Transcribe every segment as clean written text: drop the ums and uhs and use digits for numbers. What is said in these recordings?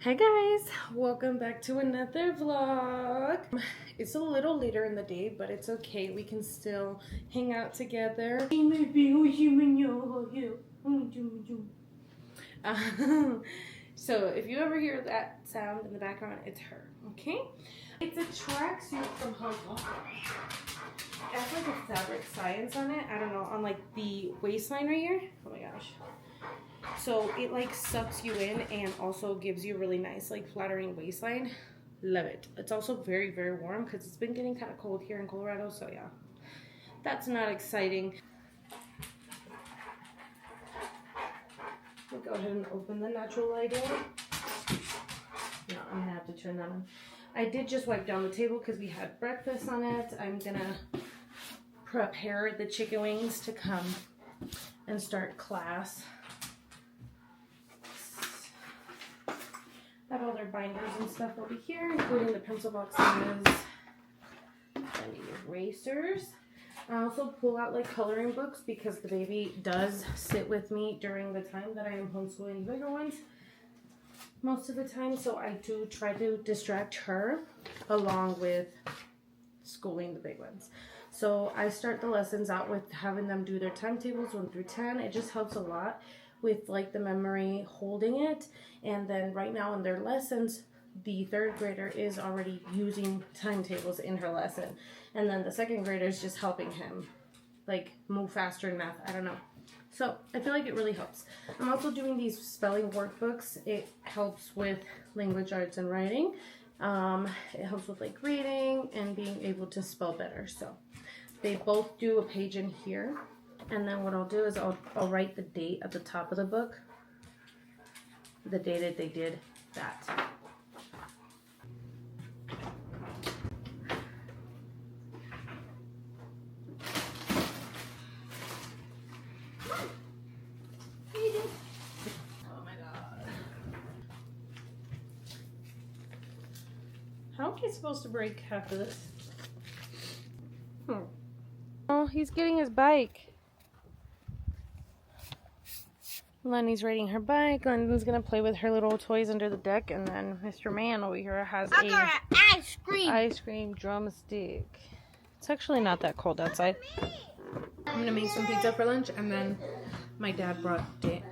Hi guys, welcome back to another vlog. It's a little later in the day, but it's okay. We can still hang out together. So if you ever hear that sound in the background, it's her, okay? It's a tracksuit from Hong Kong. It has like a fabric science on it. I don't know, on like the waistline right here. Oh my gosh. So it like sucks you in and also gives you a really nice like flattering waistline. Love it. It's also very, very warm because it's been getting kind of cold here in Colorado. So yeah, that's not exciting. We'll go ahead and open the natural lighting. No, I'm gonna have to turn that on. I did just wipe down the table because we had breakfast on it. I'm gonna prepare the chicken wings to come and start class. Have all their binders and stuff over here, including the pencil boxes and the erasers. I also pull out like coloring books because the baby does sit with me during the time that I am homeschooling the bigger ones most of the time. So I do try to distract her along with schooling the big ones. So I start the lessons out with having them do their timetables 1 through 10. It just helps a lot with like the memory holding it. And then right now in their lessons, the 3rd grader is already using timetables in her lesson, and then the 2nd grader is just helping him like move faster in math. I don't know, so I feel like it really helps. I'm also doing these spelling workbooks. It helps with language arts and writing. It helps with like reading and being able to spell better. So they both do a page in here. And then what I'll do is I'll write the date at the top of the book, the day that they did that. Oh my god. How am I supposed to break half of this? Oh, he's getting his bike. Lenny's riding her bike. London's gonna play with her little toys under the deck, and then Mr. Man over here has a ice cream drumstick. It's actually not that cold outside. I'm gonna make some pizza for lunch, and then my dad brought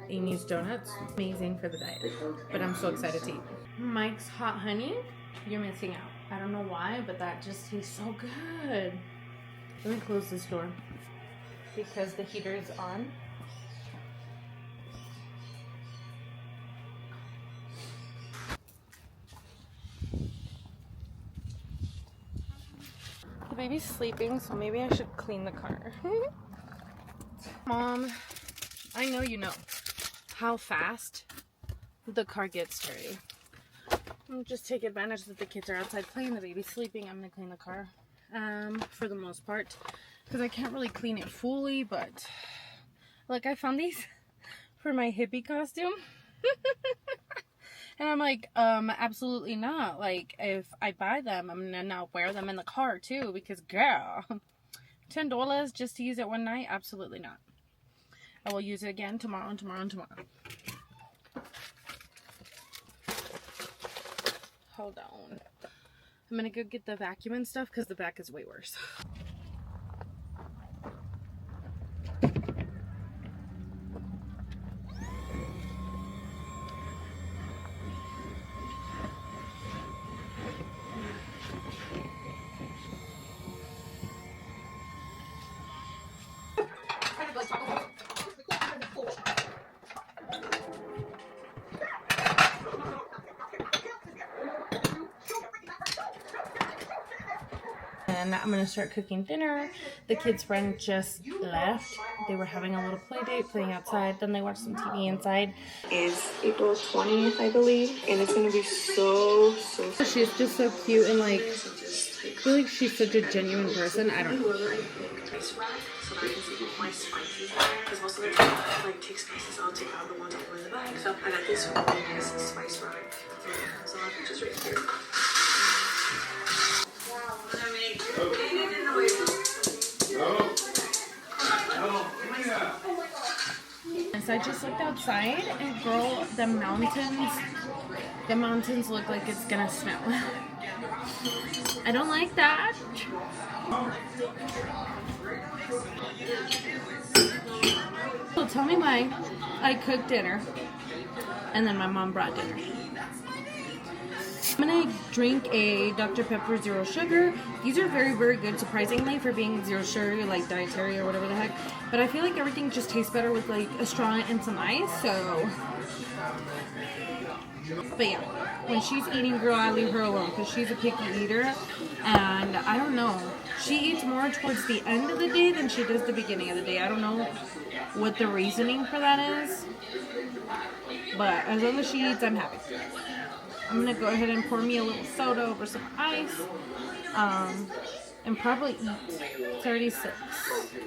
Amy's donuts. Amazing for the diet, but I'm so excited to eat. Mike's hot honey, you're missing out. I don't know why, but that just tastes so good. Let me close this door because the heater is on. The baby's sleeping, so maybe I should clean the car. Mom, I know you know how fast the car gets dirty. I'll just take advantage that the kids are outside playing, the baby's sleeping. I'm gonna clean the car for the most part because I can't really clean it fully, but like I found these for my hippie costume. And I'm like, absolutely not. Like, if I buy them, I'm gonna now wear them in the car too, because girl, $10 just to use it one night? Absolutely not. I will use it again tomorrow and tomorrow and tomorrow. Hold on. I'm gonna go get the vacuum and stuff because the back is way worse. And I'm gonna start cooking dinner. The kids' friend just left. They were having a little play date, playing outside. Then they watched some TV inside. It's April 20th, I believe, and it's gonna be so She's just so cute and like, I feel like she's such a genuine person. I don't know. whoever I pick ice rack so that I can keep my spices there, because most of the time if I take spices, I'll take out the ones that go in the bag. So I got this really nice spice rack. So I'll put this right here. So I just looked outside and girl, the mountains The mountains look like it's gonna snow. I don't like that. So tell me why I cooked dinner and then my mom brought dinner. I'm gonna drink a Dr. Pepper Zero Sugar. These are very, very good, surprisingly, for being zero sugar, like dietary or whatever the heck. But I feel like everything just tastes better with like a straw and some ice, so. But yeah, when she's eating, girl, I leave her alone because she's a picky eater. And I don't know, she eats more towards the end of the day than she does the beginning of the day. I don't know what the reasoning for that is. But as long as she eats, I'm happy. I'm going to go ahead and pour me a little soda over some ice. And probably eat 36.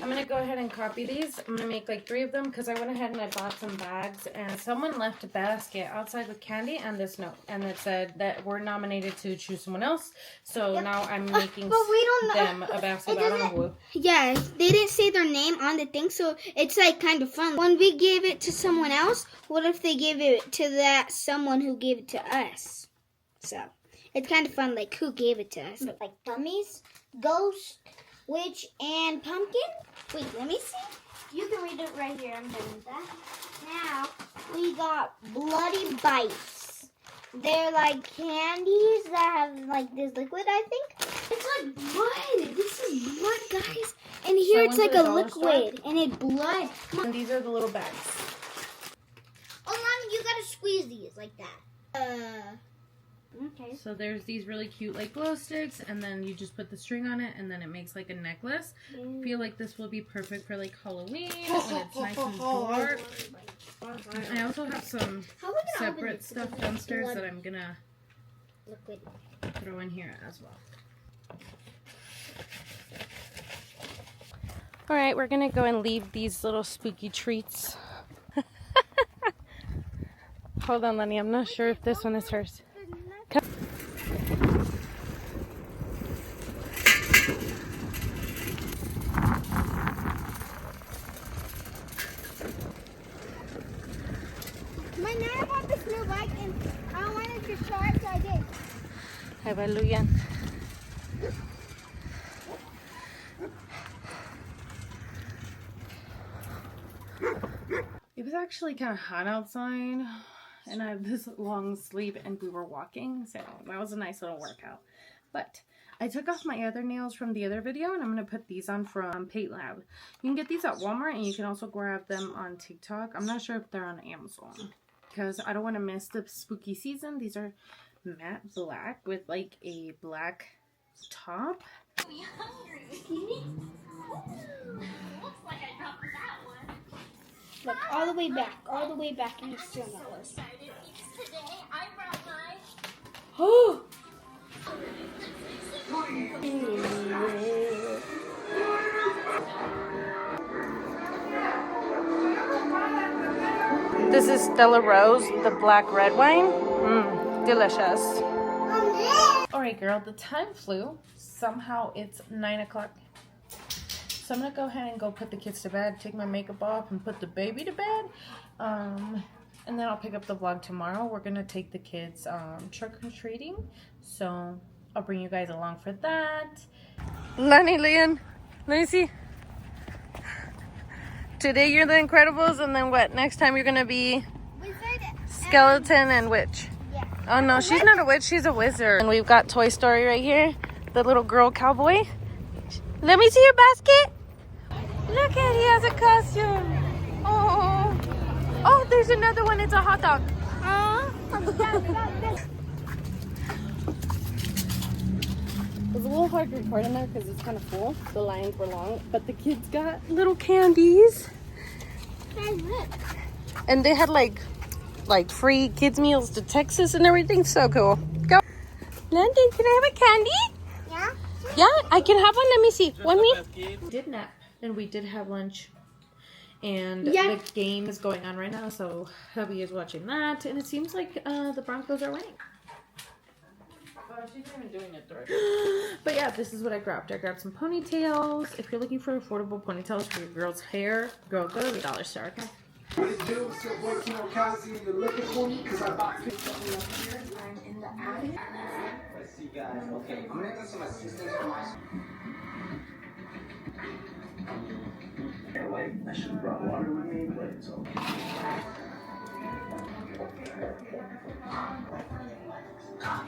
I'm going to go ahead and copy these. I'm going to make like 3 of them because I went ahead and I bought some bags. And someone left a basket outside with candy and this note. And it said that we're nominated to choose someone else. So now I'm making them a basket. I don't know who. Yeah, they didn't say their name on the thing, so it's like kind of fun. When we gave it to someone else, what if they gave it to that someone who gave it to us? So it's kind of fun, like who gave it to us. Like dummies, ghost, witch, and pumpkin. Wait, let me see. You can read it right here. I'm done with that. Now we got bloody bites. They're like candies that have like this liquid, I think. It's like blood. This is blood, guys. And here it's like a liquid, and it's blood. And these are the little bags. Oh, Mommy, you gotta squeeze these like that. Okay. So there's these really cute like glow sticks, and then you just put the string on it, and then it makes like a necklace. I feel like this will be perfect for like Halloween when it's nice and dark. I also have some separate stuff downstairs that I'm gonna throw in here as well. Alright, we're gonna go and leave these little spooky treats. Hold on, Lenny, I'm not sure if this one is hers. Come. My nana bought this new bike and I wanted to show it, so I did. Hallelujah. It was actually kind of hot outside, and I have this long sleeve, and we were walking, so that was a nice little workout. But I took off my other nails from the other video, and I'm going to put these on from Paint Lab. You can get these at Walmart, and you can also grab them on TikTok. I'm not sure if they're on Amazon, because I don't want to miss the spooky season. These are matte black with like a black top. Look, all the way back, and it's still not worse. Oh! This is Stella Rose, the black red wine. Delicious. Alright girl, the time flew. Somehow it's 9 o'clock. So I'm going to go ahead and go put the kids to bed, take my makeup off, and put the baby to bed. And then I'll pick up the vlog tomorrow. We're going to take the kids trick-or-treating. So I'll bring you guys along for that. Lenny, Leon, let me see. Today you're the Incredibles, and then what? Next time you're going to be skeleton and witch. Yeah. Oh no, she's not a witch, she's a wizard. And we've got Toy Story right here. The little girl cowboy. Let me see your basket. Look at, he has a costume. Oh, oh, there's another one. It's a hot dog. It was a little hard to record in there because it's kind of full. The lines were long, but the kids got little candies. And they had like free kids meals to Texas and everything. So cool. Go. London, can I have a candy? Yeah? Yeah, I can have one. Let me see. One me. We did nap and we did have lunch. And the game is going on right now, so hubby is watching that. And it seems like the Broncos are winning. She's not even doing it right. But yeah, this is what I grabbed. I grabbed some ponytails. If you're looking for affordable ponytails for your girl's hair, girl, go to the dollar store, okay? What it do? It's your boy Kino Kazi, and you're looking for me because I bought pictures. I'm in the attic. Let's see, guys. Okay, I'm gonna do some assistance for my. I should have brought water with me, but it's okay.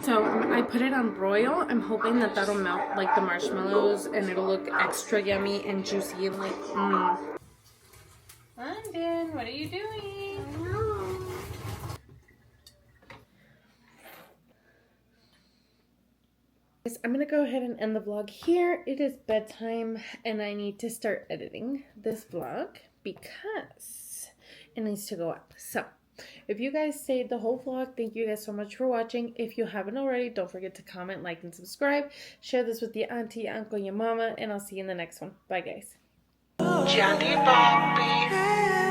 So I put it on broil. I'm hoping that that'll melt like the marshmallows and it'll look extra yummy and juicy and like London, what are you doing? Guys, I'm gonna go ahead and end the vlog here. It is bedtime and I need to start editing this vlog because it needs to go up. So if you guys stayed the whole vlog, thank you guys so much for watching. If you haven't already, don't forget to comment, like, and subscribe. Share this with your auntie, uncle, your mama, and I'll see you in the next one. Bye, guys. Johnny Bobby.